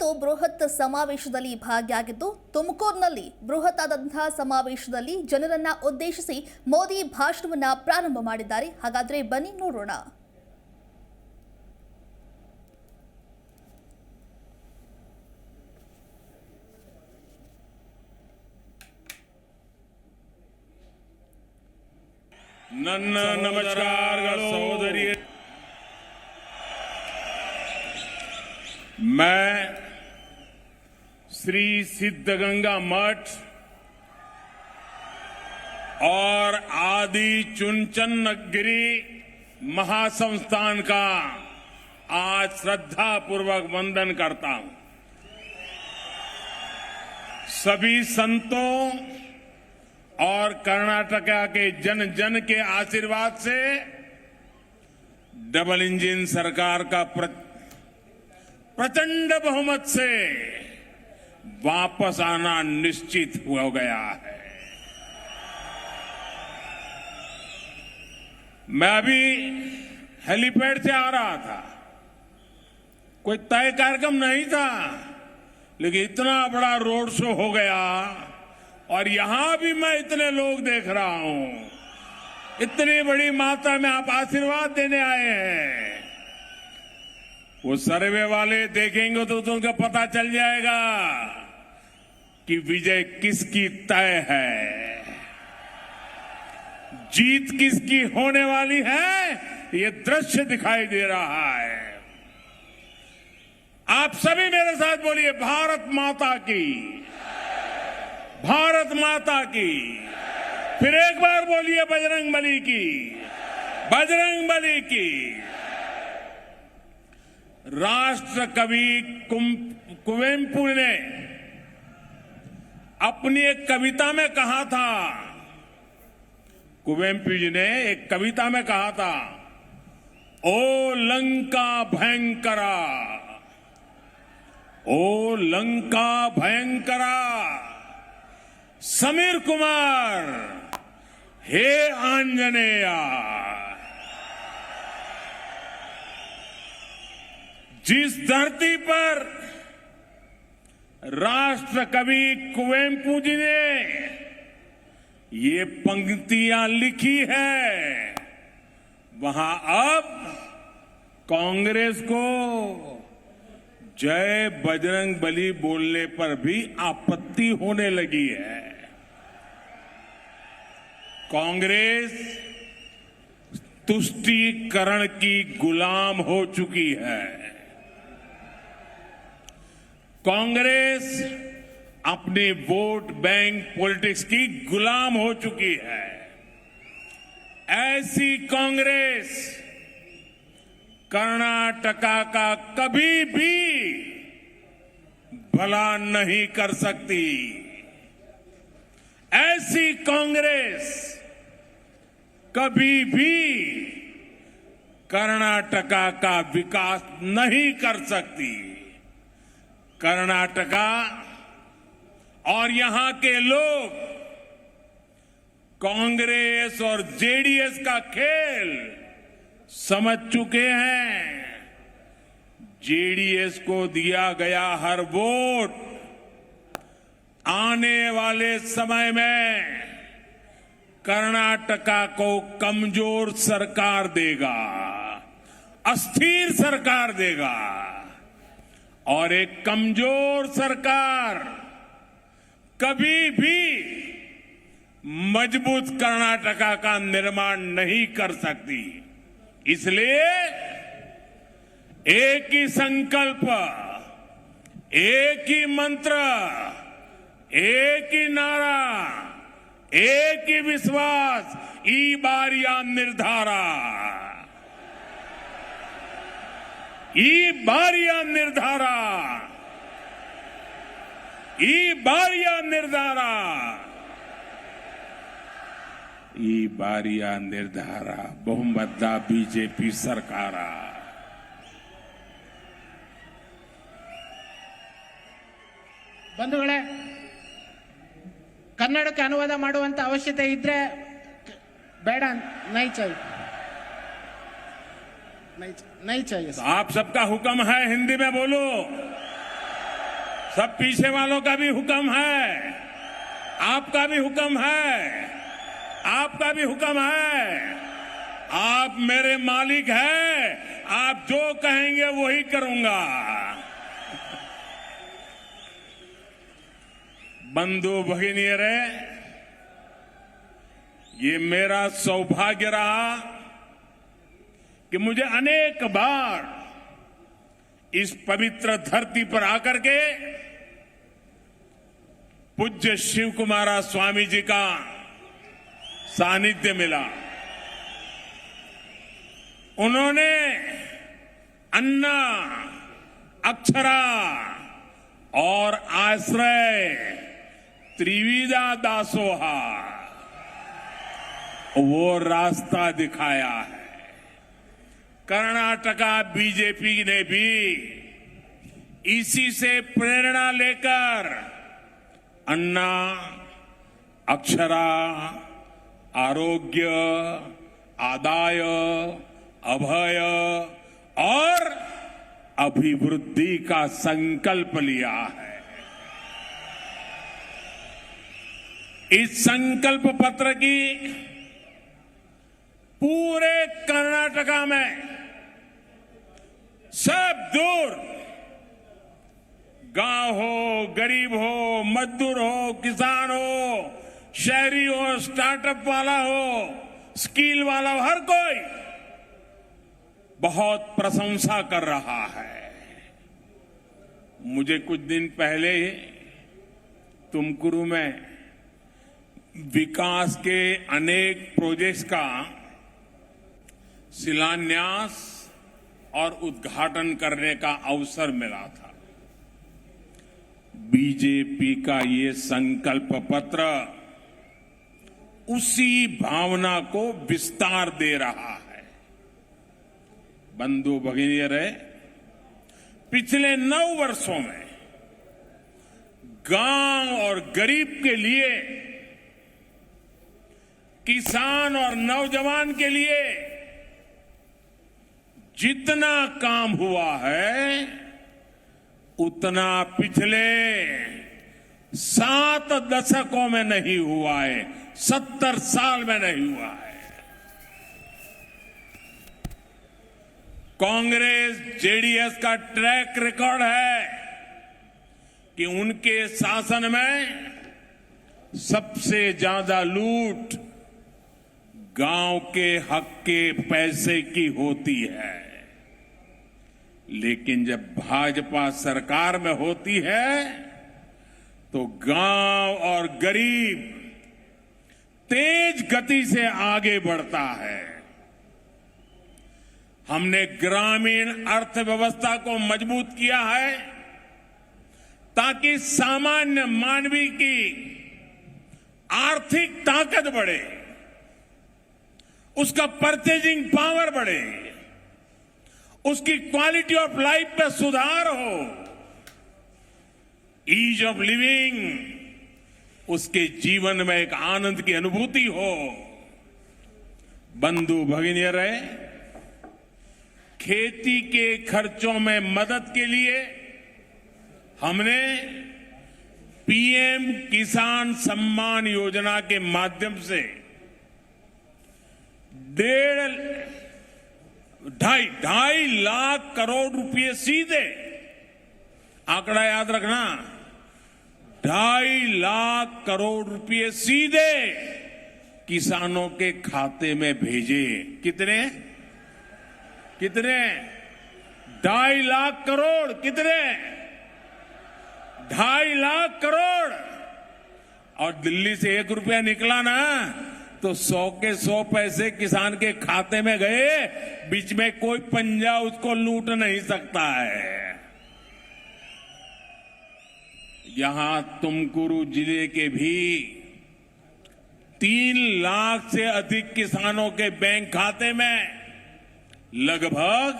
ಇಂದು ಬೃಹತ್ ಸಮಾವೇಶದಲ್ಲಿ ಭಾಗಿಯಾಗಿದ್ದು ತುಮಕೂರಿನಲ್ಲಿ ಬೃಹತ್ ಆದಂತಹ ಸಮಾವೇಶದಲ್ಲಿ ಜನರನ್ನ ಉದ್ದೇಶಿಸಿ ಮೋದಿ ಭಾಷಣವನ್ನ ಪ್ರಾರಂಭ ಮಾಡಿದ್ದಾರೆ. ಹಾಗಾದ್ರೆ ಬನ್ನಿ ನೋಡೋಣ. ನನ್ನ नमस्कार सहोदरी, मैं श्री सिद्धगंगा मठ और आदि चुनचनगिरी महासंस्थान का आज श्रद्धा पूर्वक वंदन करता हूं. सभी संतों और कर्नाटका के जन जन के आशीर्वाद से डबल इंजन सरकार का प्रचंड बहुमत से वापस आना निश्चित हो गया है. मैं अभी हेलीपैड से आ रहा था. कोई तय कार्यक्रम नहीं था, लेकिन इतना बड़ा रोड शो हो गया और यहां भी मैं इतने लोग देख रहा हूं. इतनी बड़ी मात्रा में आप आशीर्वाद देने आए हैं. वो सर्वे वाले देखेंगे तो उनको पता चल जाएगा कि विजय किसकी तय है, जीत किसकी होने वाली है. ये दृश्य दिखाई दे रहा है. आप सभी मेरे साथ बोलिए, भारत माता की, भारत माता की. फिर एक बार बोलिए, बजरंग बली की, बजरंग बली की. राष्ट्र कवि कुवेंपु ने अपनी एक कविता में कहा था, कुवेंपु जी ने एक कविता में कहा था, ओ लंका भयंकरा, ओ लंका भयंकरा, समीर कुमार हे आंजनेया. जिस धरती पर राष्ट्र कवि कुवेंपु जी ने ये पंक्तियां लिखी है, वहां अब कांग्रेस को जय बजरंग बली बोलने पर भी आपत्ति होने लगी है. कांग्रेस तुष्टीकरण की गुलाम हो चुकी है. कांग्रेस अपनी वोट बैंक पॉलिटिक्स की गुलाम हो चुकी है. ऐसी कांग्रेस कर्नाटका का कभी भी भला नहीं कर सकती. ऐसी कांग्रेस कभी भी कर्नाटका का विकास नहीं कर सकती. कर्नाटका और यहां के लोग कांग्रेस और जेडीएस का खेल समझ चुके हैं. जेडीएस को दिया गया हर वोट आने वाले समय में कर्नाटका को कमजोर सरकार देगा, अस्थिर सरकार देगा. और एक कमजोर सरकार कभी भी मजबूत कर्नाटका का निर्माण नहीं कर सकती. इसलिए एक ही संकल्प, एक ही मंत्र, एक ही नारा, एक ही विश्वास, ई बारिया निर्धारा, ई बारिया निर्धारा, ई बारिया निर्धारा, ई बारिया निर्धारा ಬಹುಮತ ಬಿಜೆಪಿ ಸರ್ಕಾರ. ಬಂಧುಗಳೇ, ಕನ್ನಡಕ್ಕೆ ಅನುವಾದ ಮಾಡುವಂತ ಅವಶ್ಯಕತೆ ಇದ್ರೆ ಬೇಡ, ನೈ चाहिए, नहीं चाहिए. आप सबका हुक्म है, हिंदी में बोलो. सब पीछे वालों का भी हुक्म है, आपका भी हुक्म है, आपका भी हुक्म है। आप मेरे मालिक हैं, आप जो कहेंगे वही करूंगा। बंधु भगिनीरे, ये मेरा सौभाग्य रहा कि मुझे अनेक बार इस पवित्र धरती पर आकर के पूज्य शिव कुमारा स्वामी जी का सानिध्य मिला। उन्होंने अन्ना, अक्षरा और आश्रय त्रिविधा दासोहा वो रास्ता दिखाया है। कर्नाटका बीजेपी ने भी इसी से प्रेरणा लेकर अन्ना, अक्षरा, आरोग्य, आदाय, अभय और अभिवृद्धि का संकल्प लिया है। इस संकल्प पत्र की पूरे कर्नाटका में सब दूर, गांव हो, गरीब हो, मजदूर हो, किसान हो, शहरी हो, स्टार्टअप वाला हो, स्किल वाला हो, हर कोई बहुत प्रशंसा कर रहा है। मुझे कुछ दिन पहले तुमकुरु में विकास के अनेक प्रोजेक्ट्स का शिलान्यास और उद्घाटन करने का अवसर मिला था। बीजेपी का ये संकल्प पत्र उसी भावना को विस्तार दे रहा है। बंधु भगिनीरे, पिछले 9 वर्षों में गांव और गरीब के लिए, किसान और नौजवान के लिए जितना काम हुआ है उतना पिछले 7 दशकों में नहीं हुआ है, 70 साल में नहीं हुआ है। कांग्रेस जेडीएस का ट्रैक रिकॉर्ड है कि उनके शासन में सबसे ज्यादा लूट गांव के हक के पैसे की होती है। लेकिन जब भाजपा सरकार में होती है तो गांव और गरीब तेज गति से आगे बढ़ता है। हमने ग्रामीण अर्थव्यवस्था को मजबूत किया है ताकि सामान्य मानवी की आर्थिक ताकत बढ़े, उसका परचेजिंग पावर बढ़े, उसकी क्वालिटी ऑफ लाइफ में सुधार हो, ईज ऑफ लिविंग, उसके जीवन में एक आनंद की अनुभूति हो। बंधु भगिनीरे, खेती के खर्चों में मदद के लिए हमने पीएम किसान सम्मान योजना के माध्यम से 2.5 लाख करोड़ रुपए सीधे, आंकड़ा याद रखना, 2.5 लाख करोड़ रुपए सीधे किसानों के खाते में भेजे। कितने? 2.5 लाख करोड़। कितने? 2.5 लाख करोड़। और दिल्ली से 1 रुपया निकला ना तो 100 के 100 पैसे किसान के खाते में गए। बीच में कोई पंजा उसको लूट नहीं सकता है। यहां तुमकुरु जिले के भी 3 लाख से अधिक किसानों के बैंक खाते में लगभग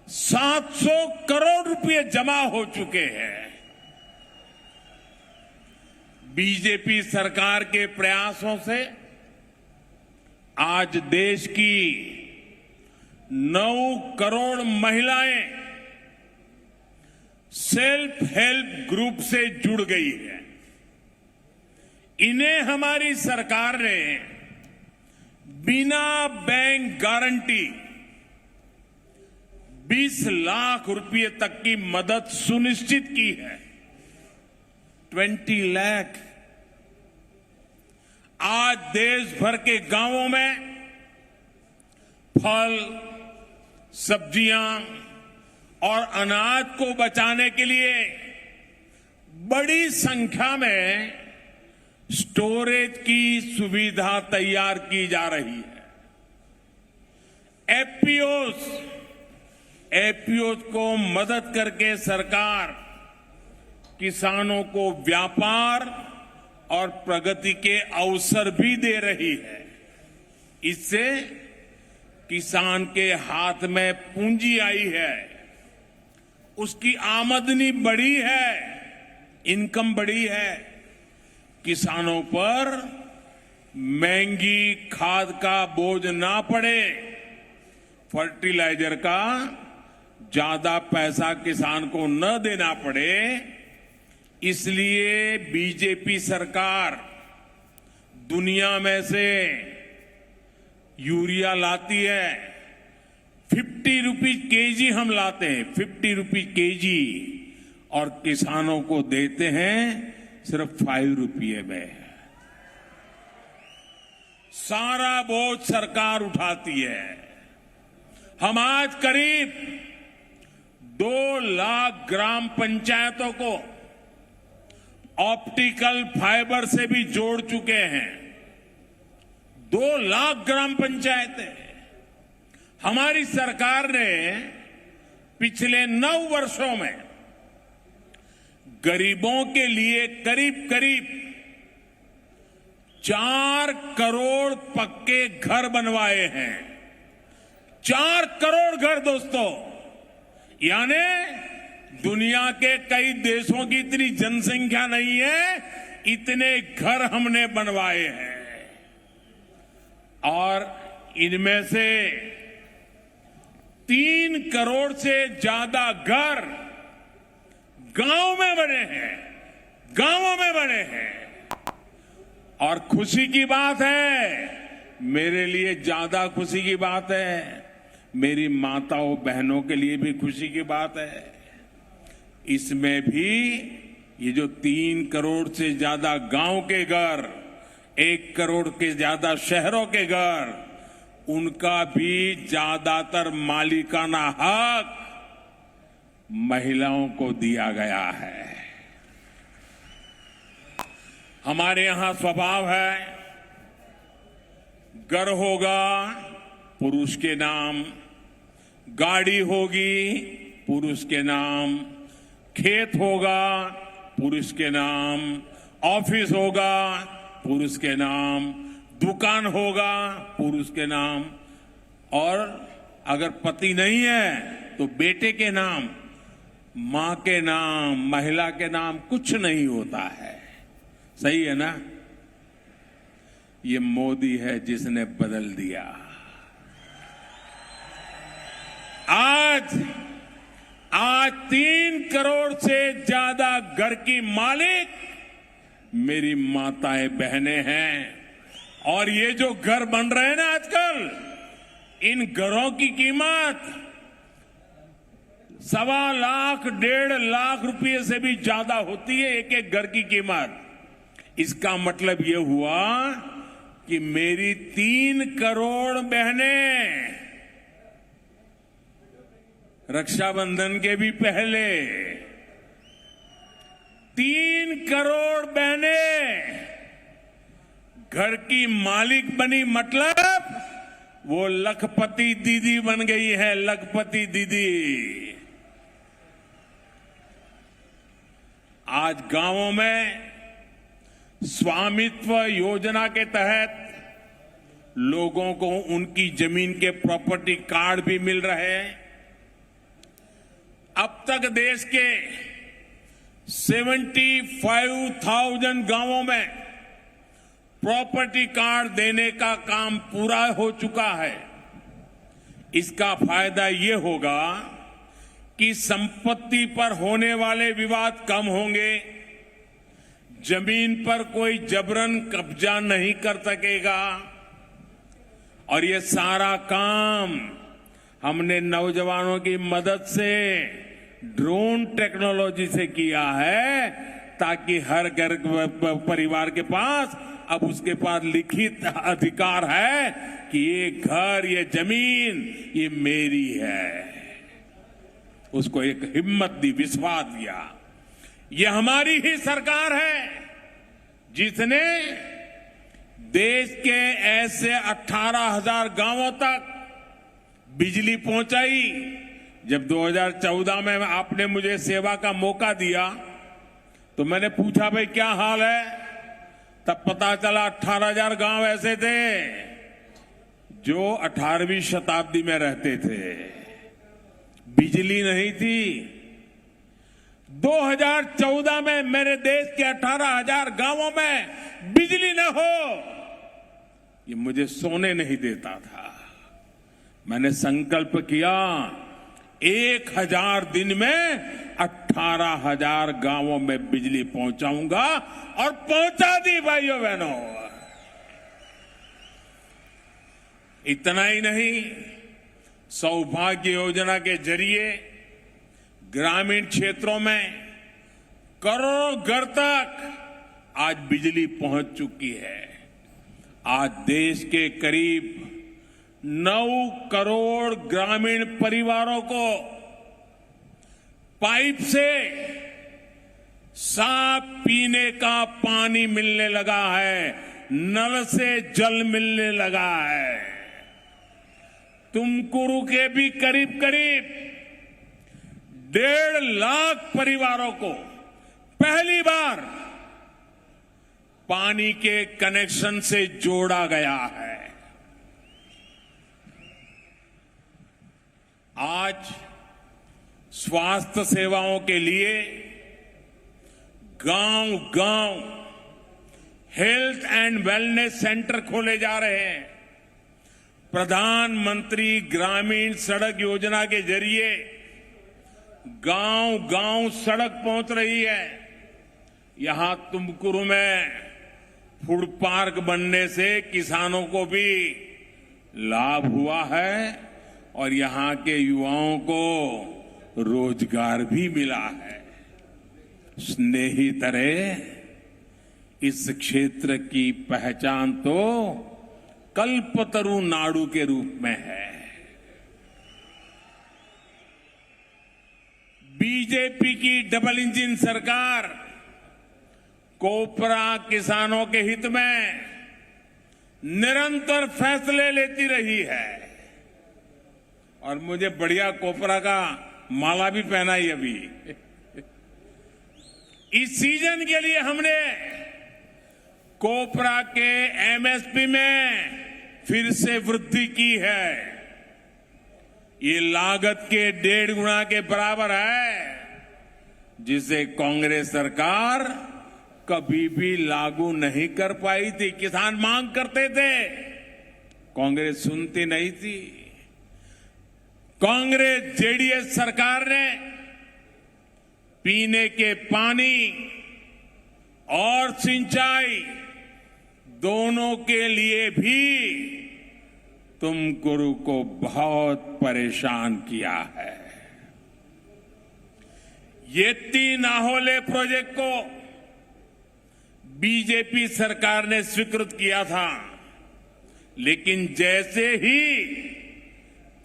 700 करोड़ रुपए जमा हो चुके हैं। बीजेपी सरकार के प्रयासों से आज देश की 9 करोड़ महिलाएं सेल्फ हेल्प ग्रुप से जुड़ गई है। इन्हें हमारी सरकार ने बिना बैंक गारंटी 20 लाख रुपए तक की मदद सुनिश्चित की है। 20 लाख। आज देश भर के गांवों में फल, सब्जियां और अनाज को बचाने के लिए बड़ी संख्या में स्टोरेज की सुविधा तैयार की जा रही है। एफपीओस को मदद करके सरकार किसानों को व्यापार और प्रगति के अवसर भी दे रही है। इससे किसान के हाथ में पूंजी आई है, उसकी आमदनी बढ़ी है, इनकम बढ़ी है। किसानों पर महंगी खाद का बोझ ना पड़े, फर्टिलाइजर का ज्यादा पैसा किसान को न देना पड़े, इसलिए बीजेपी सरकार दुनिया में से यूरिया लाती है। 50 रुपीज केजी हम लाते हैं, 50 रुपीज केजी, और किसानों को देते हैं सिर्फ 5 रुपये में। सारा बोझ सरकार उठाती है। हम आज करीब 2 लाख ग्राम पंचायतों को ऑप्टिकल फाइबर से भी जोड़ चुके हैं। 2 लाख ग्राम पंचायतें। हमारी सरकार ने पिछले 9 वर्षों में गरीबों के लिए करीब करीब 4 करोड़ पक्के घर बनवाए हैं। 4 करोड़ घर दोस्तों, यानी दुनिया के कई देशों की इतनी जनसंख्या नहीं है, इतने घर हमने बनवाए हैं। और इनमें से 3 करोड़ से ज्यादा घर गांव में बने हैं, गांवों में बने हैं। और खुशी की बात है, मेरे लिए ज्यादा खुशी की बात है, मेरी माताओं बहनों के लिए भी खुशी की बात है। इसमें भी ये जो 3 करोड़ से ज्यादा गांव के घर, 1 करोड़ के ज्यादा शहरों के घर, उनका भी ज्यादातर मालिकाना हक महिलाओं को दिया गया है। हमारे यहां स्वभाव है, घर होगा पुरुष के नाम, गाड़ी होगी पुरुष के नाम, खेत होगा पुरुष के नाम, ऑफिस होगा पुरुष के नाम, दुकान होगा पुरुष के नाम, और अगर पति नहीं है तो बेटे के नाम, मां के नाम, महिला के नाम कुछ नहीं होता है। सही है ना? ये मोदी है जिसने बदल दिया। आज 3 करोड़ से ज्यादा घर की मालिक मेरी माताएं बहनें हैं। और ये जो घर बन रहे हैं ना आजकल, इन घरों की कीमत 1.25 लाख 1.5 लाख रुपए से भी ज्यादा होती है, एक एक घर की कीमत। इसका मतलब ये हुआ कि मेरी 3 करोड़ बहनें रक्षाबंधन के भी पहले 3 करोड़ बहनें घर की मालिक बनी, मतलब वो लखपति दीदी बन गई है, लखपति दीदी। आज गांवों में स्वामित्व योजना के तहत लोगों को उनकी जमीन के प्रॉपर्टी कार्ड भी मिल रहे हैं। अब तक देश के 75,000 गांवों में प्रॉपर्टी कार्ड देने का काम पूरा हो चुका है। इसका फायदा ये होगा कि संपत्ति पर होने वाले विवाद कम होंगे, जमीन पर कोई जबरन कब्जा नहीं कर सकेगा और ये सारा काम हमने नौजवानों की मदद से ड्रोन टेक्नोलॉजी से किया है ताकि हर घर परिवार के पास अब उसके पास लिखित अधिकार है कि ये घर, ये जमीन, ये मेरी है। उसको एक हिम्मत दी, विश्वास दिया। ये हमारी ही सरकार है जिसने देश के ऐसे 18,000 गांवों तक बिजली पहुंचाई। जब 2014 में आपने मुझे सेवा का मौका दिया तो मैंने पूछा, भाई क्या हाल है? तब पता चला 18,000 गांव ऐसे थे जो 18वीं शताब्दी में रहते थे, बिजली नहीं थी। 2014 में मेरे देश के 18,000 गांवों में बिजली न हो, ये मुझे सोने नहीं देता था। मैंने संकल्प किया 1000 दिन में 18,000 गांवों में बिजली पहुंचाऊंगा और पहुंचा दी भाइयों बहनों। इतना ही नहीं, सौभाग्य योजना के जरिए ग्रामीण क्षेत्रों में करोड़ों घर तक आज बिजली पहुंच चुकी है। आज देश के करीब 9 करोड़ ग्रामीण परिवारों को पाइप से साफ पीने का पानी मिलने लगा है, नल से जल मिलने लगा है। तुमकुरू के भी करीब करीब 1.5 लाख परिवारों को पहली बार पानी के कनेक्शन से जोड़ा गया है। आज स्वास्थ्य सेवाओं के लिए गांव-गांव हेल्थ एंड वेलनेस सेंटर खोले जा रहे हैं। प्रधानमंत्री ग्रामीण सड़क योजना के जरिए गांव-गांव सड़क पहुंच रही है। यहां तुमकुरू में फूड पार्क बनने से किसानों को भी लाभ हुआ है और यहां के युवाओं को रोजगार भी मिला है। स्नेहितरे, इस क्षेत्र की पहचान तो कल्पतरु नाडु के रूप में है। बीजेपी की डबल इंजन सरकार कोपरा किसानों के हित में निरंतर फैसले लेती रही है और मुझे बढ़िया कोपरा का माला भी पहनाई अभी। इस सीजन के लिए हमने कोपरा के एमएसपी में फिर से वृद्धि की है। ये लागत के 1.5 गुना के बराबर है, जिसे कांग्रेस सरकार कभी भी लागू नहीं कर पाई थी। किसान मांग करते थे, कांग्रेस सुनती नहीं थी। कांग्रेस जेडीएस सरकार ने पीने के पानी और सिंचाई दोनों के लिए भी तुमकुरू को बहुत परेशान किया है। ये 3 आहोले प्रोजेक्ट को बीजेपी सरकार ने स्वीकृत किया था, लेकिन जैसे ही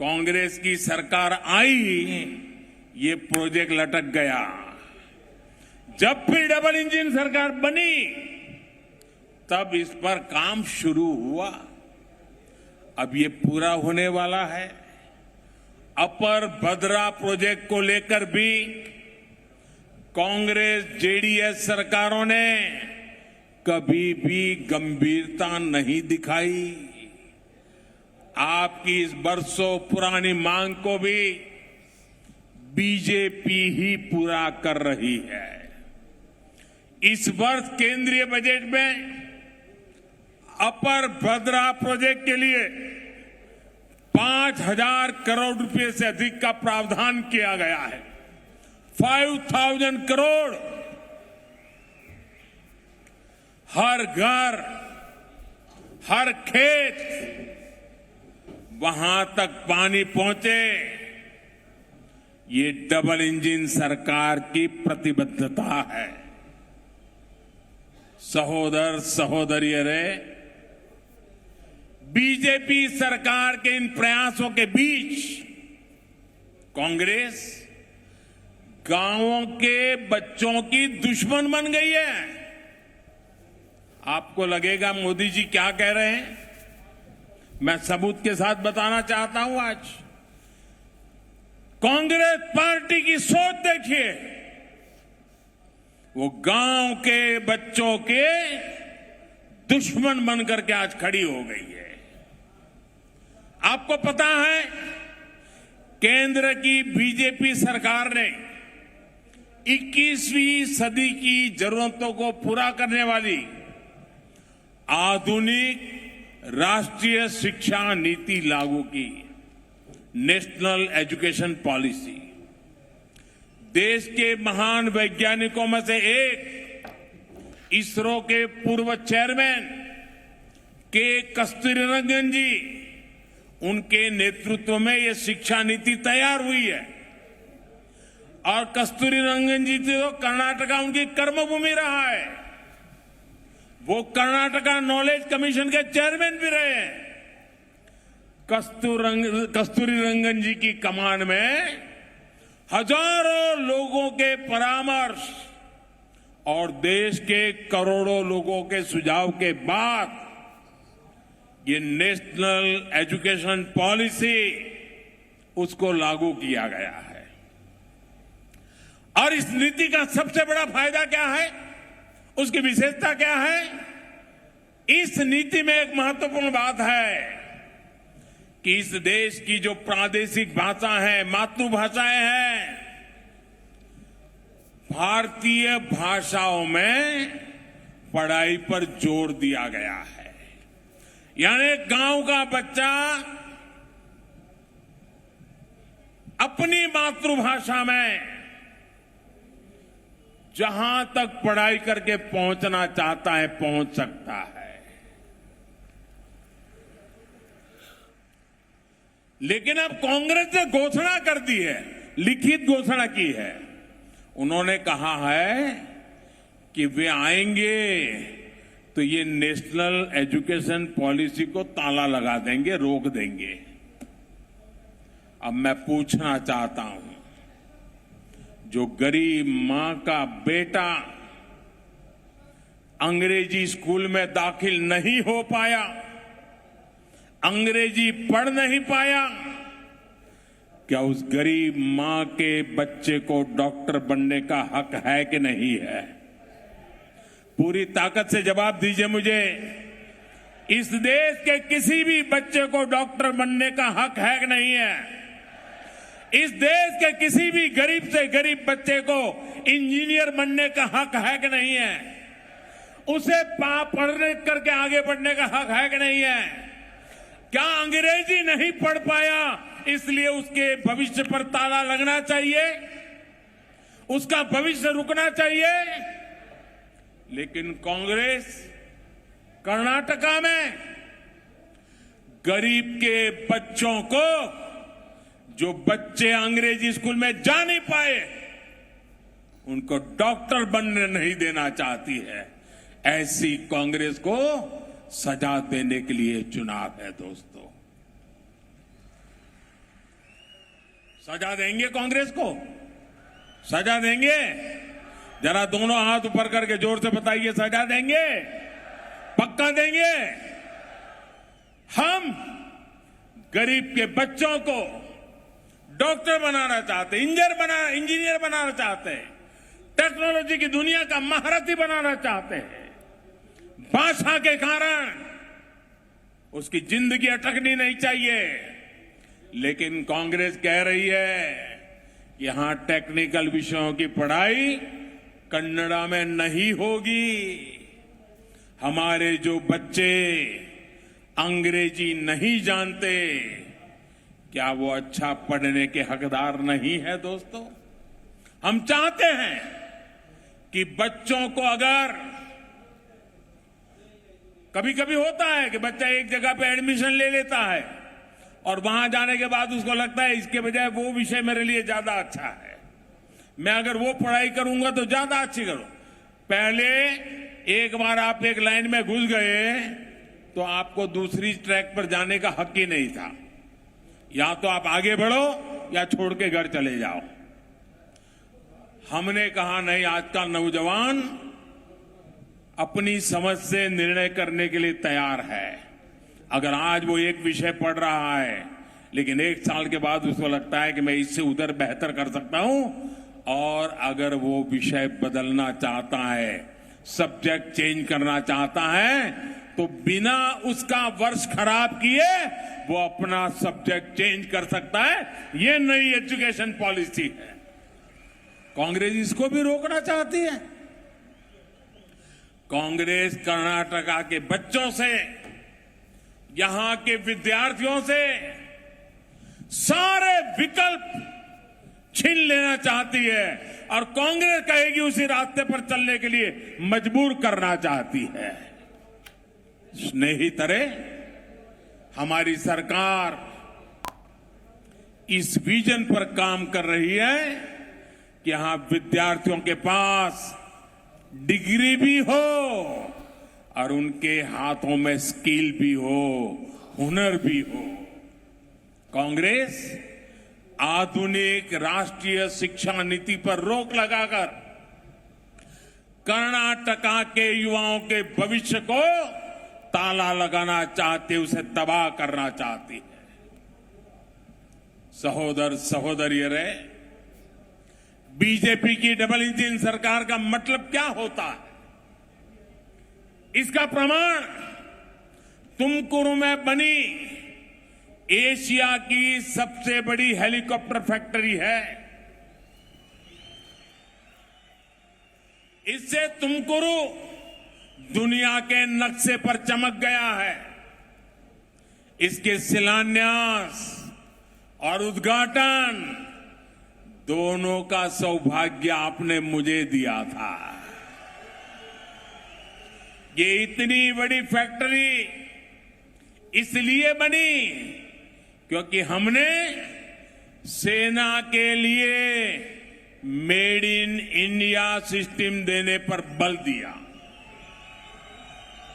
कांग्रेस की सरकार आई, ये प्रोजेक्ट लटक गया। जब फिर डबल इंजन सरकार बनी, तब इस पर काम शुरू हुआ। अब ये पूरा होने वाला है। अपर भद्रा प्रोजेक्ट को लेकर भी कांग्रेस जेडीएस सरकारों ने कभी भी गंभीरता नहीं दिखाई। आपकी इस बरसों पुरानी मांग को भी बीजेपी ही पूरा कर रही है। इस वर्ष केंद्रीय बजट में अपर भद्रा प्रोजेक्ट के लिए 5,000 करोड़ रुपए से अधिक का प्रावधान किया गया है। 5,000 करोड़ हर घर, हर खेत, वहां तक पानी पहुंचे, ये डबल इंजन सरकार की प्रतिबद्धता है। सहोदर सहोदरियों रे, बीजेपी सरकार के इन प्रयासों के बीच कांग्रेस गांवों के बच्चों की दुश्मन बन गई है। आपको लगेगा मोदी जी क्या कह रहे हैं, मैं सबूत के साथ बताना चाहता हूं। आज कांग्रेस पार्टी की सोच देखिए, वो गांव के बच्चों के दुश्मन बनकर के आज खड़ी हो गई है। आपको पता है, केंद्र की बीजेपी सरकार ने 21वीं सदी की जरूरतों को पूरा करने वाली आधुनिक राष्ट्रीय शिक्षा नीति लागू की, नेशनल एजुकेशन पॉलिसी। देश के महान वैज्ञानिकों में से एक, इसरो के पूर्व चेयरमैन के कस्तूरीरंगन जी, उनके नेतृत्व में यह शिक्षा नीति तैयार हुई है। और कस्तूरीरंगन जी तो कर्नाटका उनकी कर्मभूमि रहा है, वो कर्नाटका नॉलेज कमीशन के चेयरमैन भी रहे हैं। कस्तूरीरंगन जी की कमान में हजारों लोगों के परामर्श और देश के करोड़ों लोगों के सुझाव के बाद ये नेशनल एजुकेशन पॉलिसी उसको लागू किया गया है। और इस नीति का सबसे बड़ा फायदा क्या है, उसकी विशेषता क्या है? इस नीति में एक महत्वपूर्ण बात है कि इस देश की जो प्रादेशिक भाषा है, मातृभाषाएं हैं, भारतीय भाषाओं में पढ़ाई पर जोर दिया गया है। यानी गांव का बच्चा अपनी मातृभाषा में जहां तक पढ़ाई करके पहुंचना चाहता है, पहुंच सकता है। लेकिन अब कांग्रेस ने घोषणा कर दी है, लिखित घोषणा की है। उन्होंने कहा है कि वे आएंगे तो ये नेशनल एजुकेशन पॉलिसी को ताला लगा देंगे, रोक देंगे। अब मैं पूछना चाहता हूं, जो गरीब मां का बेटा अंग्रेजी स्कूल में दाखिल नहीं हो पाया, अंग्रेजी पढ़ नहीं पाया, क्या उस गरीब मां के बच्चे को डॉक्टर बनने का हक है कि नहीं है? पूरी ताकत से जवाब दीजिए मुझे। इस देश के किसी भी बच्चे को डॉक्टर बनने का हक है कि नहीं है? इस देश के किसी भी गरीब से गरीब बच्चे को इंजीनियर बनने का हक है कि नहीं है? उसे पढ़ने करके आगे बढ़ने का हक है कि नहीं है? क्या अंग्रेजी नहीं पढ़ पाया इसलिए उसके भविष्य पर ताला लगना चाहिए, उसका भविष्य रुकना चाहिए? लेकिन कांग्रेस कर्नाटका में गरीब के बच्चों को, जो बच्चे अंग्रेजी स्कूल में जा नहीं पाए, उनको डॉक्टर बनने नहीं देना चाहती है। ऐसी कांग्रेस को सजा देने के लिए चुनाव है दोस्तों। सजा देंगे कांग्रेस को? सजा देंगे? जरा दोनों हाथ ऊपर करके जोर से बताइए, सजा देंगे? पक्का देंगे? हम गरीब के बच्चों को डॉक्टर बनाना चाहते, इंजीनियर बनाना चाहते हैं, टेक्नोलॉजी की दुनिया का महारथी बनाना चाहते हैं। भाषा के कारण उसकी जिंदगी अटकनी नहीं चाहिए। लेकिन कांग्रेस कह रही है यहां टेक्निकल विषयों की पढ़ाई कन्नड़ा में नहीं होगी। हमारे जो बच्चे अंग्रेजी नहीं जानते, क्या वो अच्छा पढ़ने के हकदार नहीं है दोस्तों? हम चाहते हैं कि बच्चों को अगर कभी कभी होता है कि बच्चा एक जगह पे एडमिशन ले लेता है और वहां जाने के बाद उसको लगता है इसके बजाय वो विषय मेरे लिए ज्यादा अच्छा है, मैं अगर वो पढ़ाई करूंगा तो ज्यादा अच्छी करूं। पहले एक बार आप एक लाइन में घुस गए तो आपको दूसरी ट्रैक पर जाने का हक ही नहीं था। या तो आप आगे बढ़ो या छोड़ के घर चले जाओ। हमने कहा नहीं, आज का नौजवान अपनी समझ से निर्णय करने के लिए तैयार है। अगर आज वो एक विषय पढ़ रहा है लेकिन एक साल के बाद उसको लगता है कि मैं इससे उधर बेहतर कर सकता हूं, और अगर वो विषय बदलना चाहता है, सब्जेक्ट चेंज करना चाहता है, तो बिना उसका वर्ष खराब किए वो अपना सब्जेक्ट चेंज कर सकता है। ये नई एजुकेशन पॉलिसी है। कांग्रेस इसको भी रोकना चाहती है। कांग्रेस कर्नाटका के बच्चों से, यहां के विद्यार्थियों से सारे विकल्प छीन लेना चाहती है और कांग्रेस कहेगी उसी रास्ते पर चलने के लिए मजबूर करना चाहती है। स्नेहितरे, हमारी सरकार इस विजन पर काम कर रही है कि यहां विद्यार्थियों के पास डिग्री भी हो और उनके हाथों में स्किल भी हो, हुनर भी हो। कांग्रेस आधुनिक राष्ट्रीय शिक्षा नीति पर रोक लगाकर कर्नाटका के युवाओं के भविष्य को ताला लगाना चाहती, उसे तबाह करना चाहती है। सहोदर सहोदरियों रे, बीजेपी की डबल इंजन सरकार का मतलब क्या होता है? इसका प्रमाण तुमकुरु में बनी एशिया की सबसे बड़ी हेलीकॉप्टर फैक्ट्री है। इससे तुमकुरु दुनिया के नक्शे पर चमक गया है। इसके शिलान्यास और उद्घाटन दोनों का सौभाग्य आपने मुझे दिया था। ये इतनी बड़ी फैक्ट्री इसलिए बनी क्योंकि हमने सेना के लिए मेड इन इंडिया सिस्टम देने पर बल दिया।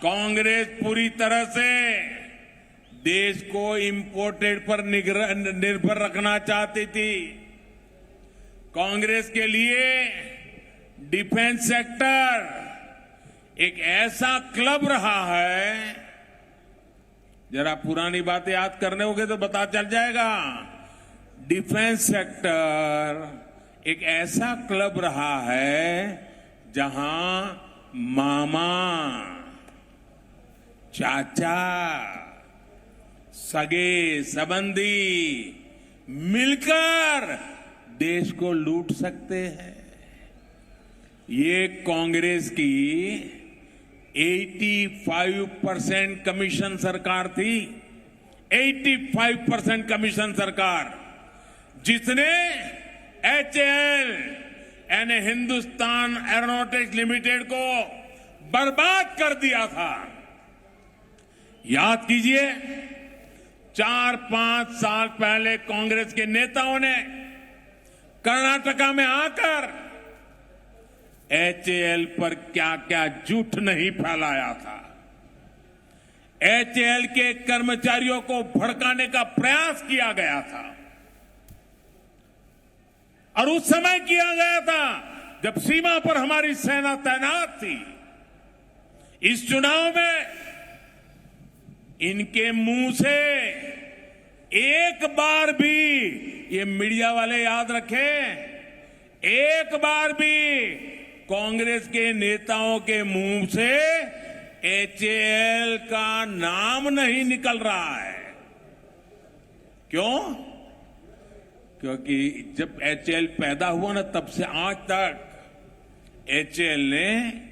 कांग्रेस पूरी तरह से देश को इंपोर्टेड पर निर्भर रखना चाहती थी। कांग्रेस के लिए डिफेंस सेक्टर एक ऐसा क्लब रहा है, जरा पुरानी बातें याद करने होंगे तो पता चल जाएगा। डिफेंस सेक्टर एक ऐसा क्लब रहा है जहां मामा, चाचा, सगे संबंधी मिलकर देश को लूट सकते हैं। ये कांग्रेस की 85% कमीशन सरकार थी। 85% कमीशन सरकार, जिसने HAL यानी हिंदुस्तान एरोनॉटिक्स लिमिटेड को बर्बाद कर दिया था। याद कीजिए, 4-5 साल पहले कांग्रेस के नेताओं ने कर्नाटका में आकर HAL पर क्या क्या झूठ नहीं फैलाया था। HAL के कर्मचारियों को भड़काने का प्रयास किया गया था और उस समय किया गया था जब सीमा पर हमारी सेना तैनात थी। इस चुनाव में इनके मुंह से एक बार भी, ये मीडिया वाले याद रखें, एक बार भी कांग्रेस के नेताओं के मुंह से HAL का नाम नहीं निकल रहा है। क्यों? क्योंकि जब HAL पैदा हुआ ना, तब से आज तक HAL ने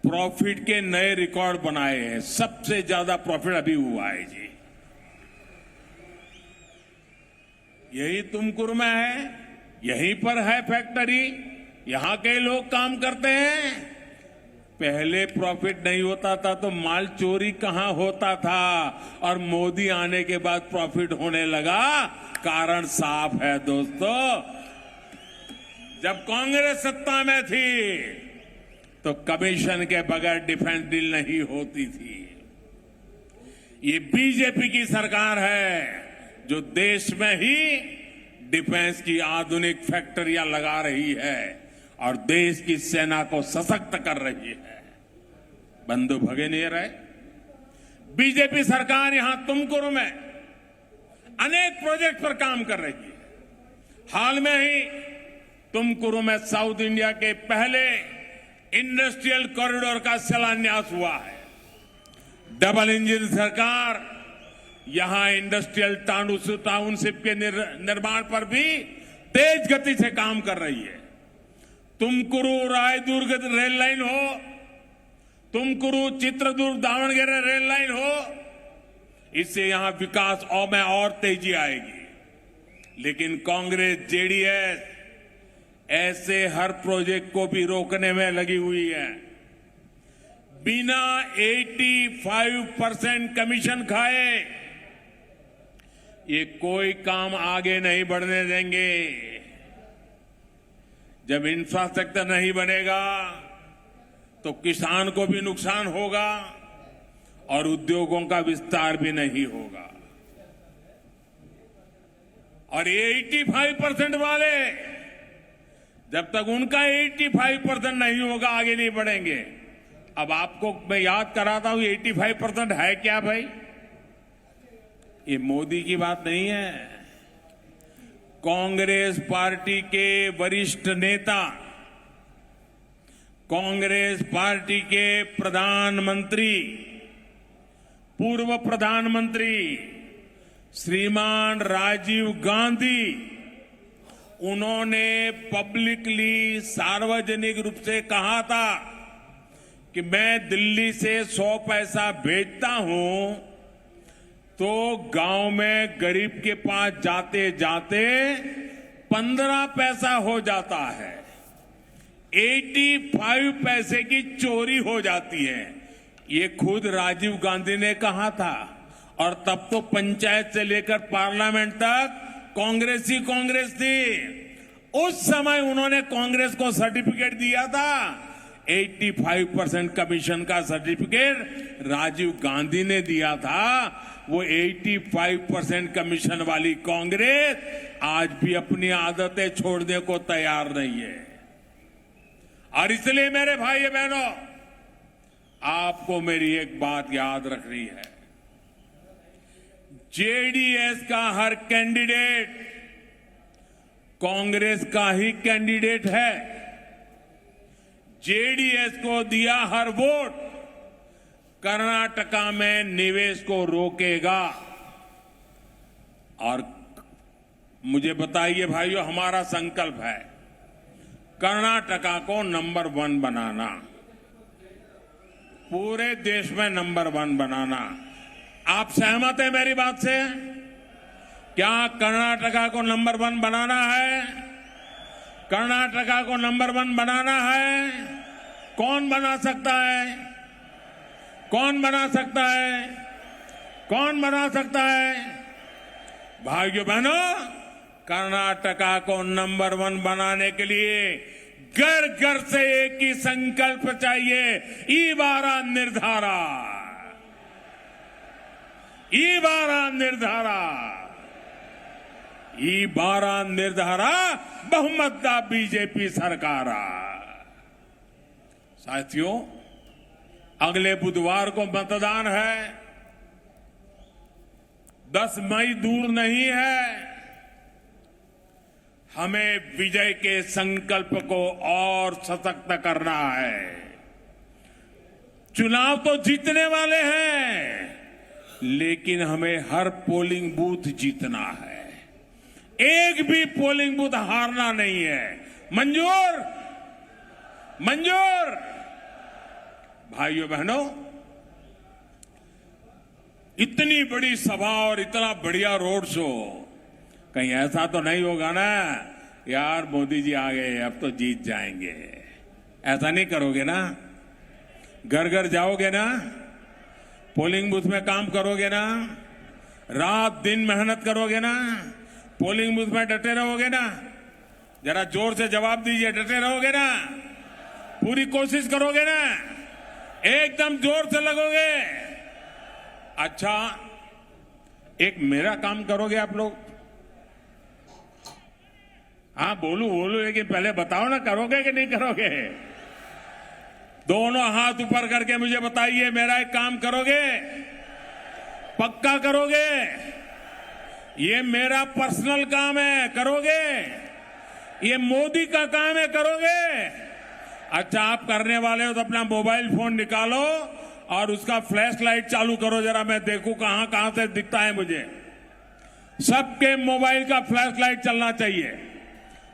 प्रॉफिट के नए रिकॉर्ड बनाए हैं। सबसे ज्यादा प्रॉफिट अभी हुआ है जी। यही तुमकुर में है, यहीं पर है फैक्ट्री, यहां के लोग काम करते हैं। पहले प्रॉफिट नहीं होता था तो माल चोरी कहां होता था, और मोदी आने के बाद प्रॉफिट होने लगा। कारण साफ है दोस्तों, जब कांग्रेस सत्ता में थी तो कमीशन के बगैर डिफेंस डील नहीं होती थी। ये बीजेपी की सरकार है जो देश में ही डिफेंस की आधुनिक फैक्ट्रियां लगा रही है और देश की सेना को सशक्त कर रही है। बंधु भगे नहीं रहे। बीजेपी सरकार यहां तुमकुर में अनेक प्रोजेक्ट पर काम कर रही है। हाल में ही तुमकुर में साउथ इंडिया के पहले इंडस्ट्रियल कॉरिडोर का शिलान्यास हुआ है। डबल इंजन सरकार यहां इंडस्ट्रियल टाउनशिप के निर्माण पर भी तेज गति से काम कर रही है। तुमकुरु रायदुर्ग रेल लाइन हो, तुमकुरु चित्रदुर्ग दावणगेरे रेल लाइन हो, इससे यहां विकास में और तेजी आएगी। लेकिन कांग्रेस जेडीएस ऐसे हर प्रोजेक्ट को भी रोकने में लगी हुई है। बिना 85% कमीशन खाए ये कोई काम आगे नहीं बढ़ने देंगे। जब इंफ्रास्ट्रक्चर नहीं बनेगा तो किसान को भी नुकसान होगा और उद्योगों का विस्तार भी नहीं होगा। और ये 85% वाले, जब तक उनका 85% नहीं होगा आगे नहीं बढ़ेंगे। अब आपको मैं याद कराता हूं 85% है क्या भाई? ये मोदी की बात नहीं है। कांग्रेस पार्टी के वरिष्ठ नेता, कांग्रेस पार्टी के प्रधानमंत्री, पूर्व प्रधानमंत्री श्रीमान राजीव गांधी, उन्होंने पब्लिकली सार्वजनिक रूप से कहा था कि मैं दिल्ली से 100 पैसा भेजता हूं तो गांव में गरीब के पास जाते जाते 15 पैसा हो जाता है, 85 पैसे की चोरी हो जाती है। ये खुद राजीव गांधी ने कहा था। और तब तो पंचायत से लेकर पार्लियामेंट तक कांग्रेस ही कांग्रेस थी। उस समय उन्होंने कांग्रेस को सर्टिफिकेट दिया था। 85% कमीशन का सर्टिफिकेट राजीव गांधी ने दिया था। वो 85% कमीशन वाली कांग्रेस आज भी अपनी आदतें छोड़ने को तैयार नहीं है। और इसलिए मेरे भाई बहनों, आपको मेरी एक बात याद रखनी है। जेडीएस का हर कैंडिडेट कांग्रेस का ही कैंडिडेट है। जेडीएस को दिया हर वोट कर्नाटका में निवेश को रोकेगा। और मुझे बताइए भाइयों, हमारा संकल्प है कर्नाटका को नंबर 1 बनाना, पूरे देश में नंबर 1 बनाना। आप सहमत हैं मेरी बात से? क्या कर्नाटका को नंबर 1 बनाना है? कर्नाटका को नंबर 1 बनाना है। कौन बना सकता है? कौन बना सकता है? कौन बना सकता है? भाइयों बहनों, कर्नाटका को नंबर 1 बनाने के लिए घर घर से एक ही संकल्प चाहिए, ईबारा निर्धारा, ईबारा निर्धारा, ईबारा निर्धारा बहुमत दा बीजेपी सरकार। साथियों, अगले बुधवार को मतदान है। 10 मई दूर नहीं है। हमें विजय के संकल्प को और सशक्त करना है। चुनाव तो जीतने वाले हैं, लेकिन हमें हर पोलिंग बूथ जीतना है। एक भी पोलिंग बूथ हारना नहीं है। मंजूर? मंजूर? भाइयों बहनों, इतनी बड़ी सभा और इतना बढ़िया रोड शो कहीं ऐसा तो नहीं होगा ना यार मोदी जी आ गए अब तो जीत जाएंगे, ऐसा नहीं करोगे ना? घर घर जाओगे ना? पोलिंग बूथ में काम करोगे ना? रात दिन मेहनत करोगे ना? पोलिंग बूथ में डटे रहोगे ना? जरा जोर से जवाब दीजिए, डटे रहोगे ना? पूरी कोशिश करोगे ना? एकदम जोर से लगोगे? अच्छा, एक मेरा काम करोगे आप लोग? हाँ बोलू लेकिन पहले बताओ ना, करोगे कि नहीं करोगे? दोनों हाथ ऊपर करके मुझे बताइए, मेरा एक काम करोगे? पक्का करोगे? ये मेरा पर्सनल काम है, करोगे? ये मोदी का काम है, करोगे? अच्छा, आप करने वाले हो तो अपना मोबाइल फोन निकालो और उसका फ्लैश लाइट चालू करो, जरा मैं देखूं कहां से दिखता है मुझे। सबके मोबाइल का फ्लैश लाइट चलना चाहिए,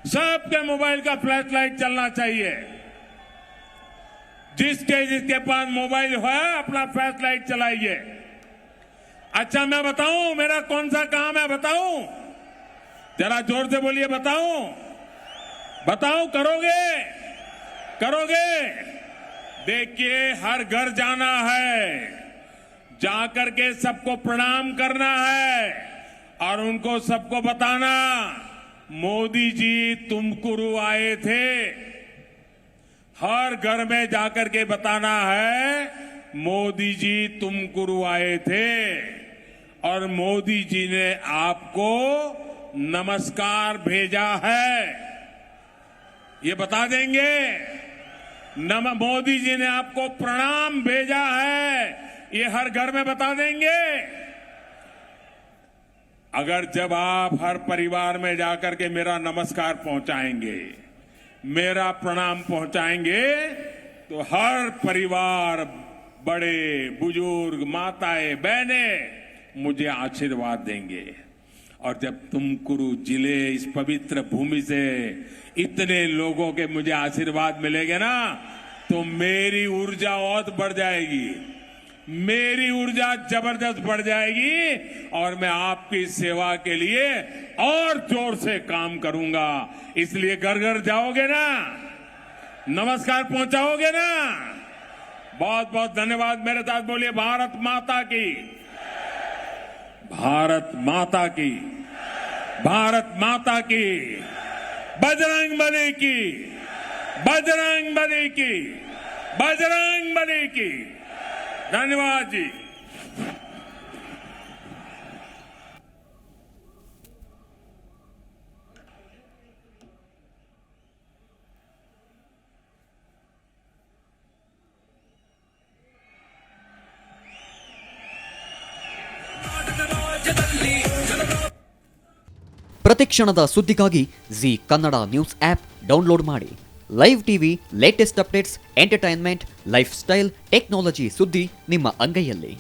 सबके मोबाइल का फ्लैश लाइट चलना चाहिए। जिसके पास मोबाइल है अपना फ्लैश लाइट चलाइए। अच्छा, मैं बताऊं मेरा कौन सा काम है? बताऊं? जरा जोर से बोलिए, बताऊं करोगे? देखिए, हर घर जाना है, जाकर के सबको प्रणाम करना है और उनको सबको बताना मोदी जी तुमकुरू आए थे। हर घर में जाकर के बताना है मोदी जी तुमकुरू आए थे और मोदी जी ने आपको नमस्कार भेजा है, ये बता देंगे। मोदी जी ने आपको प्रणाम भेजा है, ये हर घर में बता देंगे। अगर जब आप हर परिवार में जाकर के मेरा नमस्कार पहुंचाएंगे, मेरा प्रणाम पहुंचाएंगे, तो हर परिवार, बड़े बुजुर्ग, माताएं, बहनें मुझे आशीर्वाद देंगे। और जब तुमकुरू जिले, इस पवित्र भूमि से इतने लोगों के मुझे आशीर्वाद मिलेंगे ना, तो मेरी ऊर्जा और बढ़ जाएगी, मेरी ऊर्जा जबरदस्त बढ़ जाएगी और मैं आपकी सेवा के लिए और जोर से काम करूंगा। इसलिए घर घर जाओगे ना, नमस्कार पहुंचाओगे ना? बहुत बहुत धन्यवाद। मेरे साथ बोलिए, भारत माता की, भारत माता की, भारत माता की, बजरंग बली की, बजरंग बली की, बजरंग बली की। धन्यवाद जी। ಪ್ರತಿಕ್ಷಣದ ಸುದ್ದಿಗಾಗಿ Zee Kannada news app download ಮಾಡಿ. Live TV, latest updates, entertainment, lifestyle, technology ಸುದ್ದಿ ನಿಮ್ಮ ಅಂಗೈಯಲ್ಲಿ.